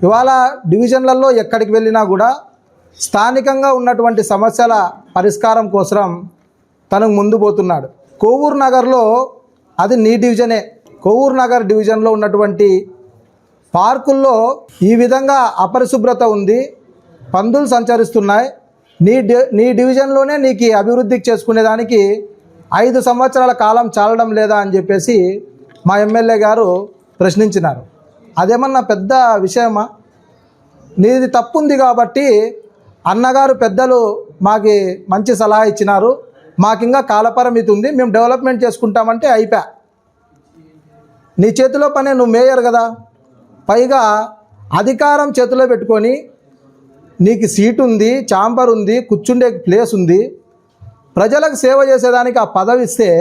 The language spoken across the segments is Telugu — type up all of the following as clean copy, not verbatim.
ఇవాళ డివిజన్లలో ఎక్కడికి వెళ్ళినా కూడా స్థానికంగా ఉన్నటువంటి సమస్యల పరిష్కారం కోసం తనకు ముందు పోతున్నాడు. కోవూరు నగర్లో అది నీ డివిజనే. కోవూరు నగర్ డివిజన్లో ఉన్నటువంటి పార్కుల్లో ఈ విధంగా అపరిశుభ్రత ఉంది, పందులు సంచరిస్తున్నాయి. నీ డివిజన్లోనే నీకు అభివృద్ధికి చేసుకునేదానికి 5 సంవత్సరాల కాలం చాలడం లేదా అని చెప్పేసి మా ఎమ్మెల్యే గారు ప్రశ్నించినారు. అదేమన్నా పెద్ద విషయమా? నీది తప్పుంది కాబట్టి అన్నగారు పెద్దలు మాకు మంచి సలహా ఇచ్చినారు, మాకు ఇంకా కాలపరిమితి ఉంది, మేము డెవలప్మెంట్ చేసుకుంటామంటే అయిపోయా. నీ చేతిలో పనే, నువ్వు మేయర్ కదా, పైగా అధికారం చేతిలో పెట్టుకొని నీకు సీటు ఉంది, ఛాంబర్ ఉంది, కూర్చుండే ప్లేస్ ఉంది, ప్రజలకు సేవ చేసేదానికి ఆ పదవి ఇస్తే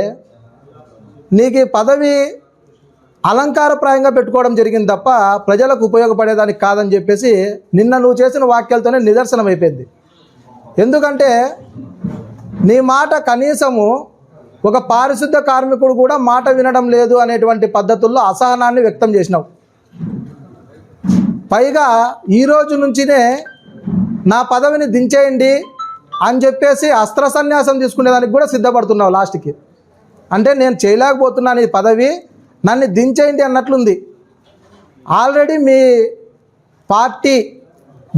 నీకు పదవి అలంకారప్రాయంగా పెట్టుకోవడం జరిగింది తప్ప ప్రజలకు ఉపయోగపడేదానికి కాదని చెప్పేసి నిన్న నువ్వు చేసిన వాక్యాలతోనే నిదర్శనం అయిపోయింది. ఎందుకంటే నీ మాట కనీసము ఒక పారిశుద్ధ కార్మికుడు కూడా మాట వినడం లేదు అనేటువంటి పద్ధతుల్లో అసహనాన్ని వ్యక్తం చేసినావు. పైగా ఈరోజు నుంచినే నా పదవిని దించేయండి అని చెప్పేసి అస్త్ర సన్యాసం తీసుకునేదానికి కూడా సిద్ధపడుతున్నావు లాస్ట్కి. అంటే నేను చేయలేకపోతున్నాను ఈ పదవి, నన్ను దించేయండి అన్నట్లుంది. ఆల్రెడీ మీ పార్టీ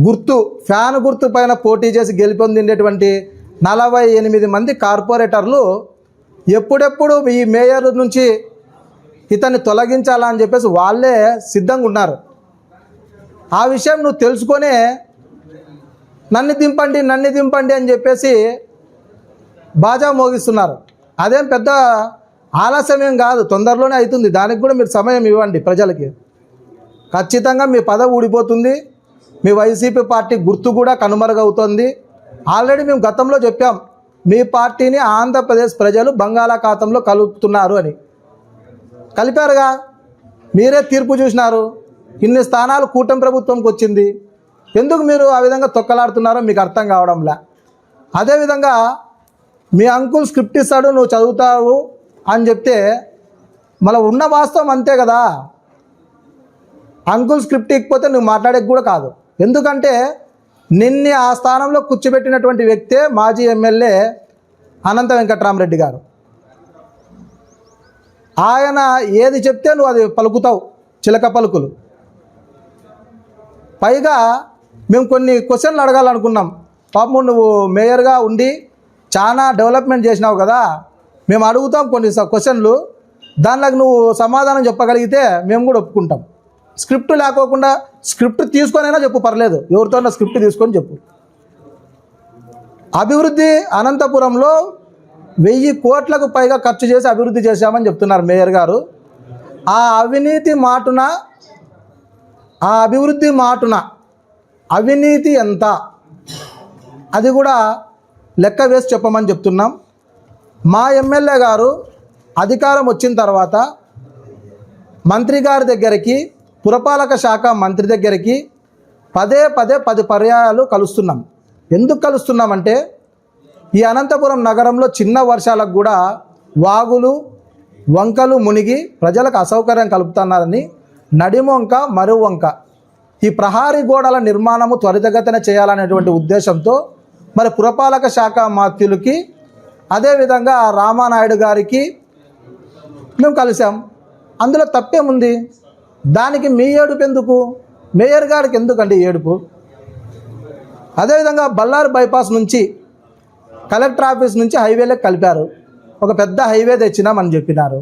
గుర్తు, ఫ్యాన్ గుర్తు పైన పోటీ చేసి గెలుపొందిండేటువంటి 48 మంది కార్పొరేటర్లు ఎప్పుడెప్పుడు ఈ మేయర్ నుంచి ఇతన్ని తొలగించాలా అని చెప్పేసి వాళ్ళే సిద్ధంగా ఉన్నారు. ఆ విషయం నువ్వు తెలుసుకొనే నన్ను దింపండి అని చెప్పేసి బాజా మోగిస్తున్నారు. అదేం పెద్ద ఆలస్యం కాదు, తొందరలోనే అవుతుంది. దానికి కూడా మీరు సమయం ఇవ్వండి ప్రజలకి. ఖచ్చితంగా మీ పదవి ఊడిపోతుంది, మీ వైసీపీ పార్టీ గుర్తు కూడా కనుమరుగవుతుంది. ఆల్రెడీ మేము గతంలో చెప్పాం, మీ పార్టీని ఆంధ్రప్రదేశ్ ప్రజలు బంగాళాఖాతంలో కలుపుతున్నారు అని. కలిపారుగా, మీరే తీర్పు చూసినారు. ఇన్ని స్థానాలు కూటమి ప్రభుత్వంకి వచ్చింది. ఎందుకు మీరు ఆ విధంగా తొక్కలాడుతున్నారో మీకు అర్థం కావడంలే. అదేవిధంగా మీ అంకుల్ స్క్రిప్ట్ ఇస్తాడు, నువ్వు చదువుతావు అని చెప్తే మళ్ళీ ఉన్న వాస్తవం అంతే కదా. అంకుల్ స్క్రిప్ట్ ఇకపోతే నువ్వు మాట్లాడేకి కూడా కాదు. ఎందుకంటే నిన్ని ఆ స్థానంలో కూర్చోబెట్టినటువంటి వ్యక్తే మాజీ ఎమ్మెల్యే అనంత వెంకట్రామరెడ్డి గారు. ఆయన ఏది చెప్తే నువ్వు అది పలుకుతావు, చిలక పలుకులు. పైగా మేము కొన్ని క్వశ్చన్లు అడగాలనుకున్నాం. పాపం నువ్వు మేయర్గా ఉండి చాలా డెవలప్మెంట్ చేసినావు కదా, మేము అడుగుతాం కొన్ని క్వశ్చన్లు, దానిలోకి నువ్వు సమాధానం చెప్పగలిగితే మేము కూడా ఒప్పుకుంటాం. స్క్రిప్ట్ లేకోకుండా స్క్రిప్ట్ తీసుకొనైనా చెప్పు, పర్లేదు, ఎవరితోన్నా స్క్రిప్ట్ తీసుకొని చెప్పు. అభివృద్ధి అనంతపురంలో 1000 కోట్లకు పైగా ఖర్చు చేసి అభివృద్ధి చేశామని చెప్తున్నారు మేయర్ గారు. ఆ అవినీతి మాటున, ఆ అభివృద్ధి మాటున అవినీతి ఎంత, అది కూడా లెక్క వేసి చెప్పమని చెప్తున్నాం. మా ఎమ్మెల్యే గారు అధికారం వచ్చిన తర్వాత మంత్రి గారి దగ్గరికి, పురపాలక శాఖ మంత్రి దగ్గరికి పదే 10 పర్యాయాలు కలుస్తున్నాం. ఎందుకు కలుస్తున్నామంటే ఈ అనంతపురం నగరంలో చిన్న వర్షాలకు కూడా వాగులు వంకలు మునిగి ప్రజలకు అసౌకర్యం కలుపుతున్నారని నడిమొంక మరువంక ఈ ప్రహారీ గోడల నిర్మాణము త్వరితగతిన చేయాలనేటువంటి ఉద్దేశంతో మరి పురపాలక శాఖ మంత్రులకి అదేవిధంగా రామానాయుడు గారికి మేము కలిసాం. అందులో తప్పేముంది? దానికి మీ ఏడుపు ఎందుకు? మేయర్ గారికి ఎందుకండి ఏడుపు? అదేవిధంగా బళ్ళారి బైపాస్ నుంచి కలెక్టర్ ఆఫీస్ నుంచి హైవేలకు కలిపారు. ఒక పెద్ద హైవే తెచ్చినామని చెప్పినారు.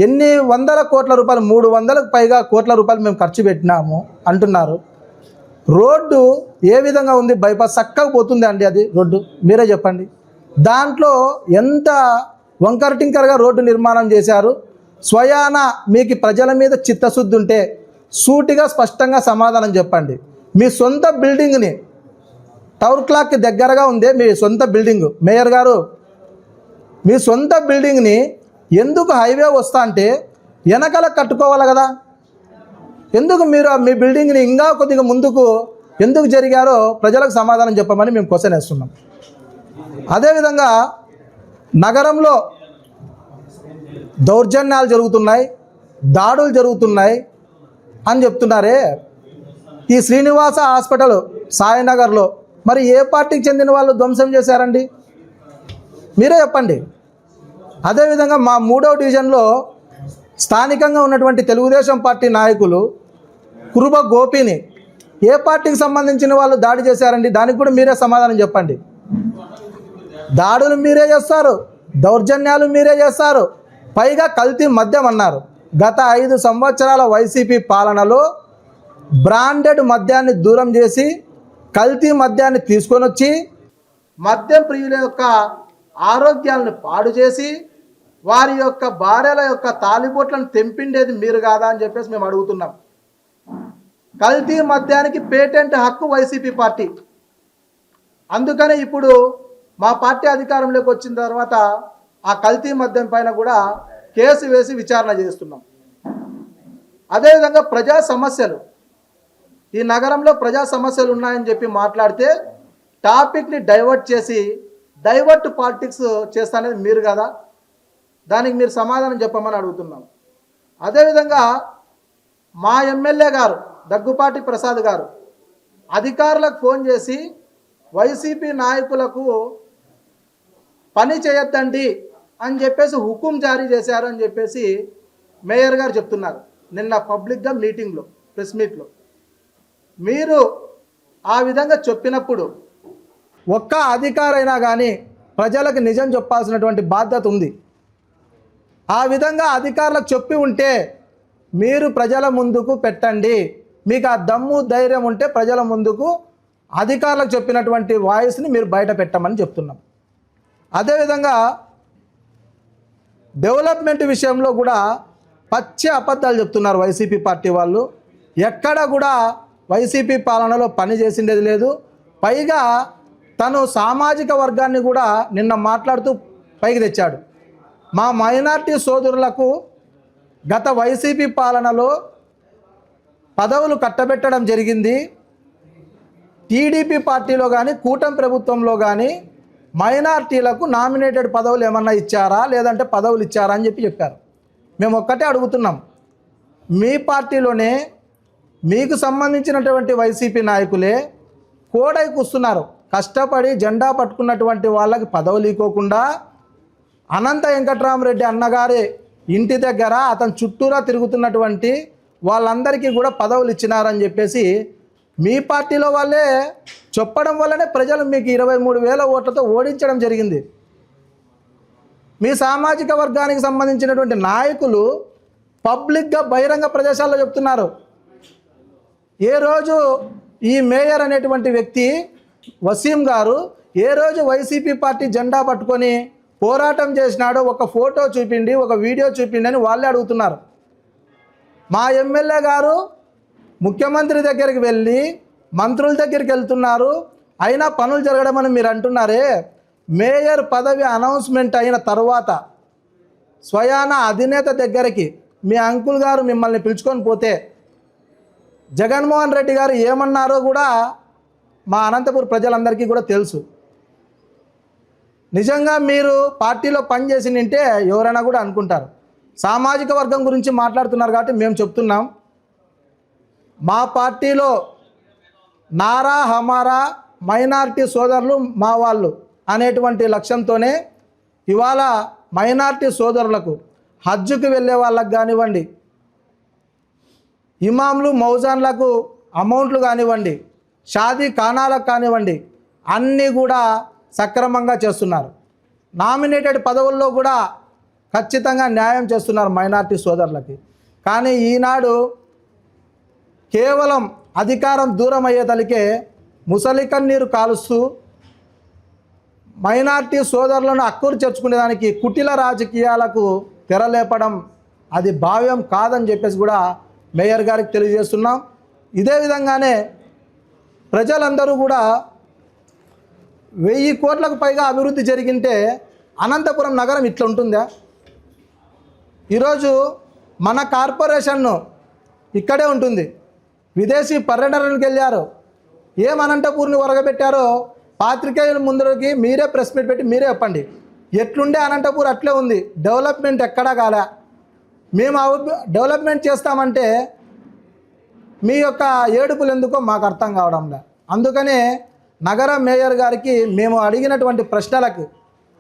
ఎన్ని వందల కోట్ల రూపాయలు, 300కు పైగా కోట్ల రూపాయలు మేము ఖర్చు పెట్టినాము అంటున్నారు. రోడ్డు ఏ విధంగా ఉంది? బైపాస్ చక్కగా పోతుంది అండి అది రోడ్డు? మీరే చెప్పండి. దాంట్లో ఎంత వంకర టింకరగా రోడ్డు నిర్మాణం చేశారు. స్వయాన మీకు ప్రజల మీద చిత్తశుద్ధి ఉంటే సూటిగా స్పష్టంగా సమాధానం చెప్పండి. మీ సొంత బిల్డింగ్ని, టవర్ క్లాక్కి దగ్గరగా ఉందే మీ సొంత బిల్డింగ్, మేయర్ గారు మీ సొంత బిల్డింగ్ని ఎందుకు హైవే వస్తా అంటే వెనకాల కట్టుకోవాలి కదా? ఎందుకు మీరు మీ బిల్డింగ్ని ఇంకా కొద్దిగా ముందుకు ఎందుకు జరిగారో ప్రజలకు సమాధానం చెప్పమని మేము క్వశ్చన్ వేస్తున్నాం. అదేవిధంగా నగరంలో దౌర్జన్యాలు జరుగుతున్నాయి, దాడులు జరుగుతున్నాయి అని చెప్తున్నారే, ఈ శ్రీనివాస హాస్పిటల్ సాయినగర్లో మరి ఏ పార్టీకి చెందిన వాళ్ళు ధ్వంసం చేశారండి? మీరే చెప్పండి. అదేవిధంగా మా 3వ డివిజన్లో స్థానికంగా ఉన్నటువంటి తెలుగుదేశం పార్టీ నాయకులు కురుబ గోపిని ఏ పార్టీకి సంబంధించిన వాళ్ళు దాడి చేశారండి? దానికి కూడా మీరే సమాధానం చెప్పండి. దాడులు మీరే చేస్తారు, దౌర్జన్యాలు మీరే చేస్తారు, పైగా కల్తీ మద్యం అన్నారు. గత 5 సంవత్సరాల వైసీపీ పాలనలో బ్రాండెడ్ మద్యాన్ని దూరం చేసి కల్తీ మద్యాన్ని తీసుకొని వచ్చి మద్యం ప్రియుల యొక్క ఆరోగ్యాలను పాడు చేసి వారి యొక్క భార్యల యొక్క తాలిబొట్లను తెంపిండేది మీరు కాదా అని చెప్పేసి మేము అడుగుతున్నాం. కల్తీ మద్యానికి పేటెంట్ హక్కు వైసీపీ పార్టీ. అందుకనే ఇప్పుడు మా పార్టీ అధికారంలోకి వచ్చిన తర్వాత ఆ కల్తీ మద్యం పైన కూడా కేసు వేసి విచారణ చేస్తున్నాం. అదేవిధంగా ప్రజా సమస్యలు, ఈ నగరంలో ప్రజా సమస్యలు ఉన్నాయని చెప్పి మాట్లాడితే టాపిక్ని డైవర్ట్ చేసి డైవర్ట్ పాలిటిక్స్ చేస్తానేది మీరు కదా, దానికి మీరు సమాధానం చెప్పమని అడుగుతున్నాం. అదేవిధంగా మా ఎమ్మెల్యే గారు దగ్గుపాటి ప్రసాద్ గారు అధికారులకు ఫోన్ చేసి వైసీపీ నాయకులకు పని చేయొద్దండి అని చెప్పేసి హుకుం జారీ చేశారు అని చెప్పేసి మేయర్ గారు చెప్తున్నారు నిన్న పబ్లిక్గా మీటింగ్లో, ప్రెస్ మీట్లో. మీరు ఆ విధంగా చెప్పినప్పుడు ఒక్క అధికారైనా కానీ ప్రజలకు నిజం చెప్పాల్సినటువంటి బాధ్యత ఉంది. ఆ విధంగా అధికారులకు చెప్పి ఉంటే మీరు ప్రజల ముందుకు పెట్టండి. మీకు ఆ దమ్ము ధైర్యం ఉంటే ప్రజల ముందుకు అధికారులకు చెప్పినటువంటి వాయిస్ని మీరు బయట పెట్టమని చెప్తున్నాం. అదేవిధంగా డెవలప్మెంట్ విషయంలో కూడా పచ్చి అబద్ధాలు చెప్తున్నారు వైసీపీ పార్టీ వాళ్ళు. ఎక్కడ కూడా వైసీపీ పాలనలో పని చేసిండేది లేదు. పైగా తను సామాజిక వర్గాన్ని కూడా నిన్న మాట్లాడుతూ పైకి తెచ్చాడు. మా మైనార్టీ సోదరులకు గత వైసీపీ పాలనలో పదవులు కట్టబెట్టడం జరిగింది. టీడీపీ పార్టీలో కానీ కూటమి ప్రభుత్వంలో కానీ మైనార్టీలకు నామినేటెడ్ పదవులు ఏమన్నా ఇచ్చారా, లేదంటే పదవులు ఇచ్చారా అని చెప్పారు. మేము ఒక్కటే అడుగుతున్నాం, మీ పార్టీలోనే మీకు సంబంధించినటువంటి వైసీపీ నాయకులే కోడై కూస్తున్నారు. కష్టపడి జెండా పట్టుకున్నటువంటి వాళ్ళకి పదవులు ఇవ్వకుండా అనంత వెంకట్రామరెడ్డి అన్నగారి ఇంటి దగ్గర అతను చుట్టూరా తిరుగుతున్నటువంటి వాళ్ళందరికీ కూడా పదవులు ఇచ్చినారని చెప్పేసి మీ పార్టీలో వాళ్ళే చెప్పడం వల్లనే ప్రజలు మీకు 23,000 ఓట్లతో ఓడించడం జరిగింది. మీ సామాజిక వర్గానికి సంబంధించినటువంటి నాయకులు పబ్లిక్గా బహిరంగ ప్రదేశాల్లో చెప్తున్నారు. ఏ రోజు ఈ మేయర్ అనేటువంటి వ్యక్తి వసీం గారు ఏ రోజు వైసీపీ పార్టీ జెండా పట్టుకొని పోరాటం చేసినాడో ఒక ఫోటో చూపిండి, ఒక వీడియో చూపిండి అని వాళ్ళే అడుగుతున్నారు. మా ఎమ్మెల్యే గారు ముఖ్యమంత్రి దగ్గరికి వెళ్ళి మంత్రుల దగ్గరికి వెళ్తున్నారు, అయినా పనులు జరగడమని మీరు అంటున్నారే. మేయర్ పదవి అనౌన్స్మెంట్ అయిన తర్వాత స్వయాన అధినేత దగ్గరికి మీ అంకుల్ గారు మిమ్మల్ని పిలుచుకొని పోతే జగన్మోహన్ రెడ్డి గారు ఏమన్నారో కూడా మా అనంతపురం ప్రజలందరికీ కూడా తెలుసు. నిజంగా మీరు పార్టీలో పనిచేసి నింటే ఎవరైనా కూడా అనుకుంటారు. సామాజిక వర్గం గురించి మాట్లాడుతున్నారు కాబట్టి మేము చెప్తున్నాం, మా పార్టీలో నారా హమారా మైనార్టీ సోదరులు మా వాళ్ళు అనేటువంటి లక్ష్యంతోనే ఇవాళ మైనార్టీ సోదరులకు హజ్జుకు వెళ్ళే వాళ్ళకు కానివ్వండి, ఇమాంలు మౌజాన్లకు అమౌంట్లు కానివ్వండి, షాదీ ఖానాలకు కానివ్వండి, అన్నీ కూడా సక్రమంగా చేస్తున్నారు. నామినేటెడ్ పదవుల్లో కూడా ఖచ్చితంగా న్యాయం చేస్తున్నారు మైనార్టీ సోదరులకి. కానీ ఈనాడు కేవలం అధికారం దూరం అయ్యేతలికే ముసలి కన్నీరు కాలుస్తూ మైనార్టీ సోదరులను అక్కురు చేర్చుకునేదానికి కుటిల రాజకీయాలకు తెరలేపడం అది భావ్యం కాదని చెప్పేసి కూడా మేయర్ గారికి తెలియజేస్తున్నాం. ఇదే విధంగానే ప్రజలందరూ కూడా 1000 కోట్లకు పైగా అభివృద్ధి జరిగింటే అనంతపురం నగరం ఇట్లా ఉంటుందా? ఈరోజు మన కార్పొరేషన్ను ఇక్కడే ఉంటుంది, విదేశీ పర్యటనలకు వెళ్ళారు, ఏం అనంతపూర్ని ఒరగబెట్టారో పాత్రికేయుల ముందరికి మీరే ప్రెస్ మీట్ పెట్టి మీరే చెప్పండి. ఎట్లుండే అనంతపూర్ అట్లే ఉంది, డెవలప్మెంట్ ఎక్కడా కాలే. మేము డెవలప్మెంట్ చేస్తామంటే మీ యొక్క ఏడుపులు ఎందుకో మాకు అర్థం కావడంలే. అందుకనే నగర మేయర్ గారికి మేము అడిగినటువంటి ప్రశ్నలకు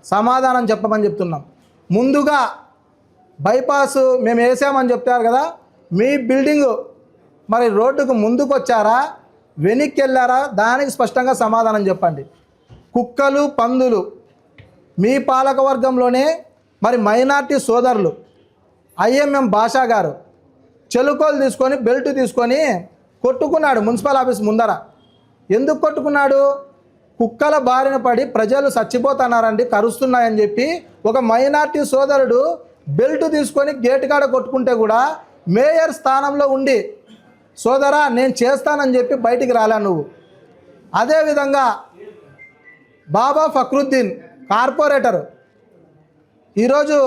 సమాధానం చెప్పమని చెప్తున్నాం. ముందుగా బైపాస్ మేము వేసామని చెప్తారు కదా, మీ బిల్డింగు మరి రోడ్డుకు ముందుకు వచ్చారా, వెనక్కి వెళ్ళారా, దానికి స్పష్టంగా సమాధానం చెప్పండి. కుక్కలు పందులు మీ పాలకవర్గంలోనే మరి మైనార్టీ సోదరులు ఐఎంఎం భాషా గారు చెలుకోలు తీసుకొని బెల్ట్ తీసుకొని కొట్టుకున్నాడు మున్సిపల్ ఆఫీస్ ముందర. ఎందుకు కొట్టుకున్నాడు? కుక్కల బారిన పడి ప్రజలు చచ్చిపోతున్నారండి, కరుస్తున్నాయని చెప్పి ఒక మైనార్టీ సోదరుడు బెల్ట్ తీసుకొని గేటు కాడ కొట్టుకుంటే కూడా మేయర్ స్థానంలో ఉండి సోదరా నేను చేస్తానని చెప్పి బయటికి రాలే నువ్వు. అదేవిధంగా బాబా ఫక్రుద్దీన్ కార్పొరేటర్ ఈరోజు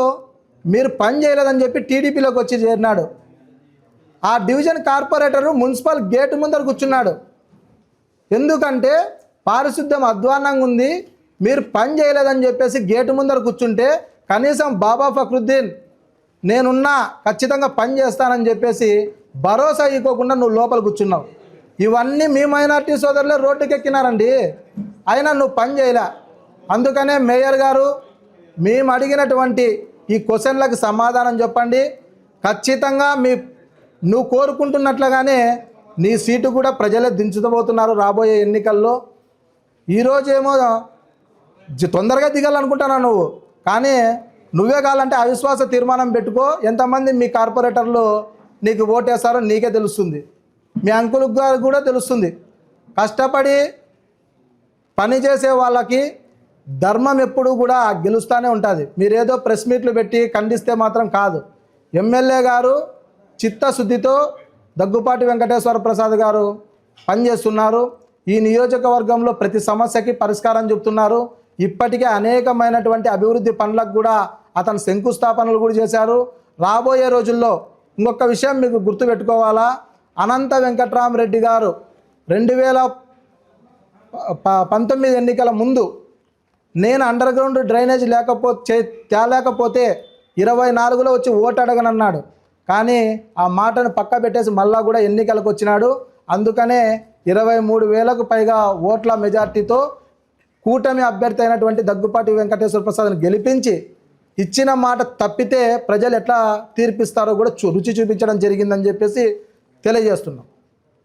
మీరు పని చేయలేదని చెప్పి టీడీపీలోకి వచ్చి చేరినాడు. ఆ డివిజన్ కార్పొరేటరు మున్సిపల్ గేటు ముందర కూర్చున్నాడు. ఎందుకంటే పారిశుద్ధ్యం అధ్వాన్నంగా ఉంది, మీరు పని చేయలేదని చెప్పేసి గేటు ముందర కూర్చుంటే కనీసం బాబా ఫక్రుద్దీన్ నేనున్నా ఖచ్చితంగా పని చేస్తానని చెప్పేసి భరోసా ఇవ్వకుండా నువ్వు లోపల కూర్చున్నావు. ఇవన్నీ మీ మైనార్టీ సోదరులే రోడ్డుకి ఎక్కినారండి, అయినా నువ్వు పని చేయలే. అందుకనే మేయర్ గారు మేము అడిగినటువంటి ఈ క్వశ్చన్లకు సమాధానం చెప్పండి. ఖచ్చితంగా నువ్వు కోరుకుంటున్నట్లుగానే నీ సీటు కూడా ప్రజలే దించుతబోతున్నారు రాబోయే ఎన్నికల్లో. ఈరోజేమో తొందరగా దిగాలనుకుంటున్నావు నువ్వు, కానీ నువ్వే కావాలంటే అవిశ్వాస తీర్మానం పెట్టుకో. ఎంతమంది మీ కార్పొరేటర్లు నీకు ఓటేస్తారో నీకే తెలుస్తుంది, మీ అంకులకు గారు కూడా తెలుస్తుంది. కష్టపడి పనిచేసే వాళ్ళకి ధర్మం ఎప్పుడు కూడా గెలుస్తూనే ఉంటుంది. మీరేదో ప్రెస్ మీట్లు పెట్టి ఖండిస్తే మాత్రం కాదు. ఎమ్మెల్యే గారు చిత్తశుద్ధితో దగ్గుపాటి వెంకటేశ్వర ప్రసాద్ గారు పనిచేస్తున్నారు. ఈ నియోజకవర్గంలో ప్రతి సమస్యకి పరిష్కారం చెప్తున్నారు. ఇప్పటికే అనేకమైనటువంటి అభివృద్ధి పనులకు కూడా అతను శంకుస్థాపనలు కూడా చేశారు. రాబోయే రోజుల్లో ఇంకొక విషయం మీకు గుర్తుపెట్టుకోవాలా, అనంత వెంకట్రామరెడ్డి గారు 2019 ఎన్నికల ముందు నేను అండర్ గ్రౌండ్ డ్రైనేజ్ తేలేకపోతే 24లో వచ్చి ఓటు అడగనన్నాడు. కానీ ఆ మాటను పక్క పెట్టేసి మళ్ళా కూడా ఎన్నికలకు వచ్చినాడు. అందుకనే 23,000కు పైగా ఓట్ల మెజార్టీతో కూటమి అభ్యర్థి అయినటువంటి దగ్గుపాటి వెంకటేశ్వర ప్రసాద్ని గెలిపించి ఇచ్చిన మాట తప్పితే ప్రజలు ఎట్లా తీర్పిస్తారో కూడా రుచి చూపించడం జరిగిందని చెప్పేసి తెలియజేస్తున్నాం.